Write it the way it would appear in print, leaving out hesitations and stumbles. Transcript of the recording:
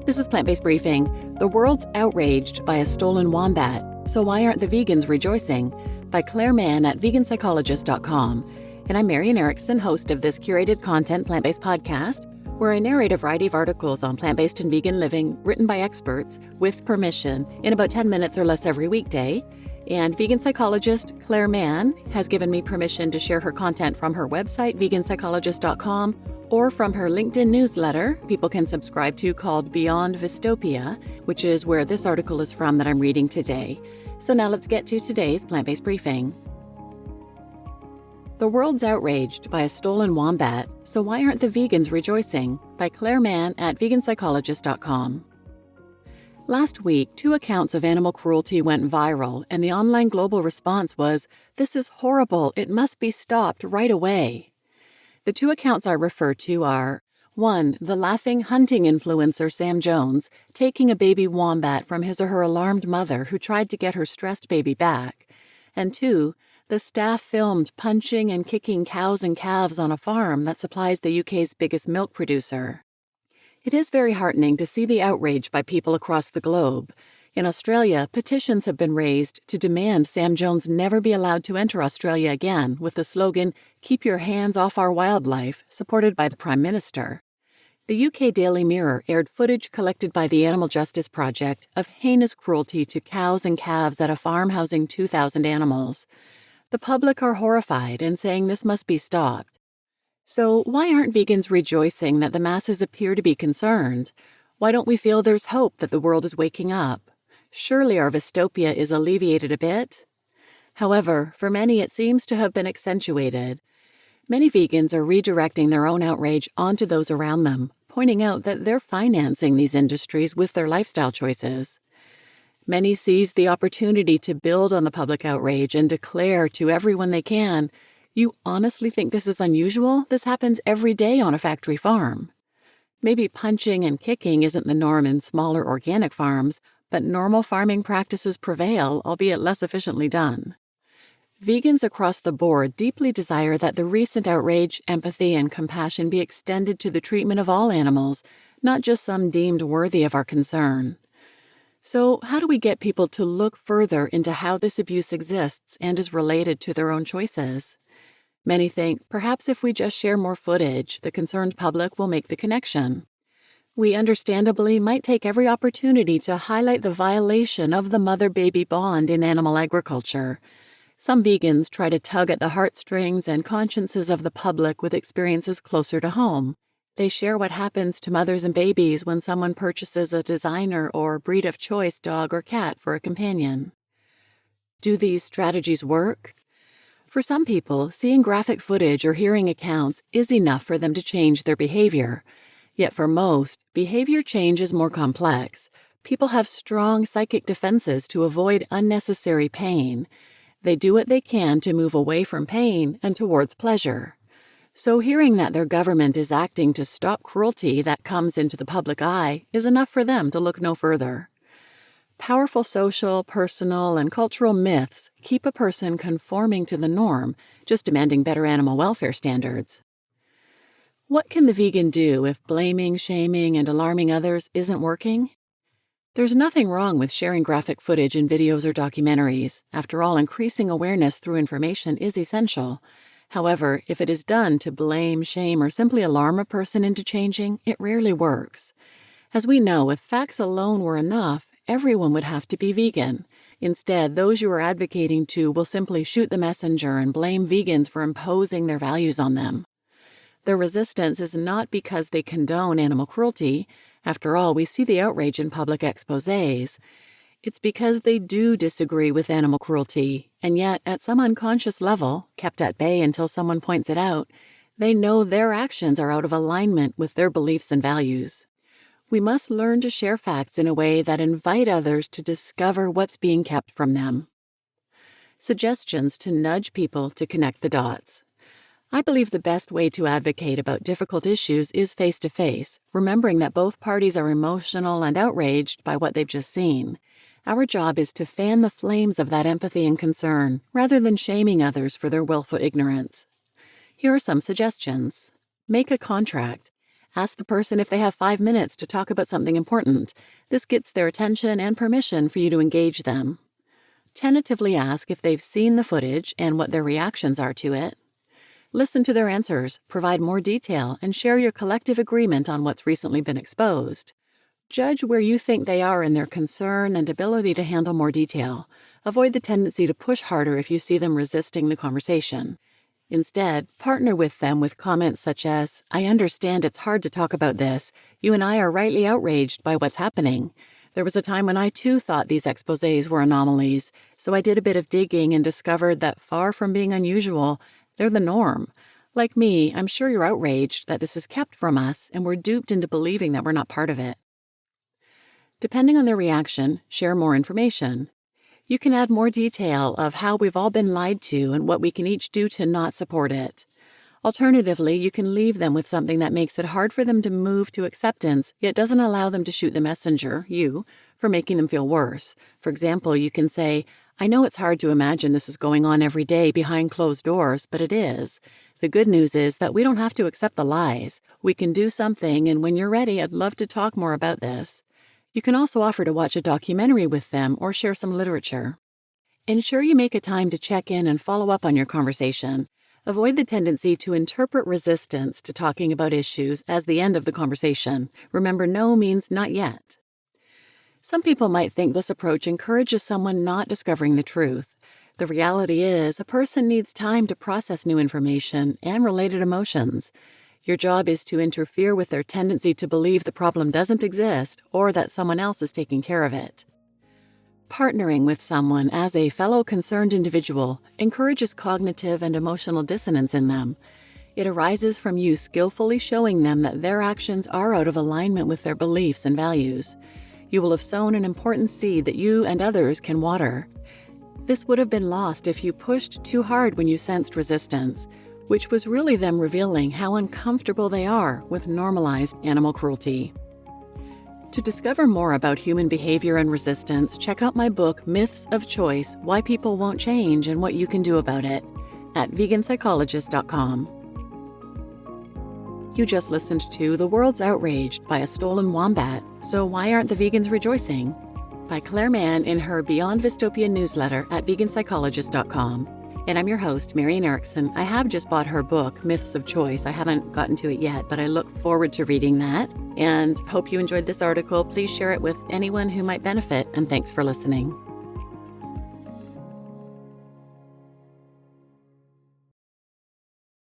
This is Plant-Based Briefing. The world's outraged by a stolen wombat, so why aren't the vegans rejoicing? By Clare Mann at veganpsychologist.com. And I'm Marian Erickson, host of this curated content plant-based podcast, where I narrate a variety of articles on plant-based and vegan living written by experts with permission in about 10 minutes or less every weekday. And vegan psychologist Clare Mann has given me permission to share her content from her website, veganpsychologist.com, or from her LinkedIn newsletter people can subscribe to called Beyond Vystopia, which is where this article is from that I'm reading today. So now let's get to today's plant-based briefing. The world's outraged by a stolen wombat, so why aren't the vegans rejoicing? By Clare Mann at veganpsychologist.com. Last week, 2 accounts of animal cruelty went viral, and the online global response was, "This is horrible, it must be stopped right away." The 2 accounts I refer to are 1. The laughing hunting influencer Sam Jones taking a baby wombat from his or her alarmed mother who tried to get her stressed baby back, and 2. The staff filmed punching and kicking cows and calves on a farm that supplies the UK's biggest milk producer. It is very heartening to see the outrage by people across the globe. In Australia, petitions have been raised to demand Sam Jones never be allowed to enter Australia again, with the slogan, "Keep your hands off our wildlife," supported by the Prime Minister. The UK Daily Mirror aired footage collected by the Animal Justice Project of heinous cruelty to cows and calves at a farm housing 2,000 animals. The public are horrified and saying this must be stopped. So why aren't vegans rejoicing that the masses appear to be concerned? Why don't we feel there's hope that the world is waking up? Surely our Vystopia is alleviated a bit? However, for many it seems to have been accentuated. Many vegans are redirecting their own outrage onto those around them, pointing out that they're financing these industries with their lifestyle choices. Many seize the opportunity to build on the public outrage and declare to everyone they can, "You honestly think this is unusual? This happens every day on a factory farm." Maybe punching and kicking isn't the norm in smaller organic farms, but normal farming practices prevail, albeit less efficiently done. Vegans across the board deeply desire that the recent outrage, empathy, and compassion be extended to the treatment of all animals, not just some deemed worthy of our concern. So, how do we get people to look further into how this abuse exists and is related to their own choices? Many think perhaps if we just share more footage, the concerned public will make the connection. We understandably might take every opportunity to highlight the violation of the mother-baby bond in animal agriculture. Some vegans try to tug at the heartstrings and consciences of the public with experiences closer to home. They share what happens to mothers and babies when someone purchases a designer or breed of choice dog or cat for a companion. Do these strategies work? For some people, seeing graphic footage or hearing accounts is enough for them to change their behavior. Yet for most, behavior change is more complex. People have strong psychic defenses to avoid unnecessary pain. They do what they can to move away from pain and towards pleasure. So hearing that their government is acting to stop cruelty that comes into the public eye is enough for them to look no further. Powerful social, personal, and cultural myths keep a person conforming to the norm, just demanding better animal welfare standards. What can the vegan do if blaming, shaming, and alarming others isn't working? There's nothing wrong with sharing graphic footage in videos or documentaries. After all, increasing awareness through information is essential. However, if it is done to blame, shame, or simply alarm a person into changing, it rarely works. As we know, if facts alone were enough, everyone would have to be vegan. Instead, those you are advocating to will simply shoot the messenger and blame vegans for imposing their values on them. Their resistance is not because they condone animal cruelty. After all, we see the outrage in public exposés. It's because they do disagree with animal cruelty, and yet, at some unconscious level, kept at bay until someone points it out, they know their actions are out of alignment with their beliefs and values. We must learn to share facts in a way that invite others to discover what's being kept from them. Suggestions to nudge people to connect the dots. I believe the best way to advocate about difficult issues is face-to-face, remembering that both parties are emotional and outraged by what they've just seen. Our job is to fan the flames of that empathy and concern, rather than shaming others for their willful ignorance. Here are some suggestions. Make a contract. Ask the person if they have 5 minutes to talk about something important. This gets their attention and permission for you to engage them. Tentatively ask if they've seen the footage and what their reactions are to it. Listen to their answers, provide more detail, and share your collective agreement on what's recently been exposed. Judge where you think they are in their concern and ability to handle more detail. Avoid the tendency to push harder if you see them resisting the conversation. Instead, partner with them with comments such as, "I understand it's hard to talk about this. You and I are rightly outraged by what's happening. There was a time when I too thought these exposés were anomalies, so I did a bit of digging and discovered that far from being unusual, they're the norm. Like me, I'm sure you're outraged that this is kept from us and we're duped into believing that we're not part of it." Depending on their reaction, share more information. You can add more detail of how we've all been lied to and what we can each do to not support it. Alternatively, you can leave them with something that makes it hard for them to move to acceptance, yet doesn't allow them to shoot the messenger, you, for making them feel worse. For example, you can say, "I know it's hard to imagine this is going on every day behind closed doors, but it is. The good news is that we don't have to accept the lies. We can do something, and when you're ready, I'd love to talk more about this." You can also offer to watch a documentary with them or share some literature. Ensure you make a time to check in and follow up on your conversation. Avoid the tendency to interpret resistance to talking about issues as the end of the conversation. Remember, no means not yet. Some people might think this approach encourages someone not discovering the truth. The reality is, a person needs time to process new information and related emotions. Your job is to interfere with their tendency to believe the problem doesn't exist or that someone else is taking care of it. Partnering with someone as a fellow concerned individual encourages cognitive and emotional dissonance in them. It arises from you skillfully showing them that their actions are out of alignment with their beliefs and values. You will have sown an important seed that you and others can water. This would have been lost if you pushed too hard when you sensed resistance, which was really them revealing how uncomfortable they are with normalized animal cruelty. To discover more about human behavior and resistance, check out my book, Myths of Choice: Why People Won't Change and What You Can Do About It, at veganpsychologist.com. You just listened to The World's Outraged by a Stolen Wombat, So Why Aren't the Vegans Rejoicing? By Clare Mann in her Beyond Vystopia newsletter at veganpsychologist.com. And I'm your host, Marian Erickson. I have just bought her book, Myths of Choice. I haven't gotten to it yet, but I look forward to reading that and hope you enjoyed this article. Please share it with anyone who might benefit, and thanks for listening.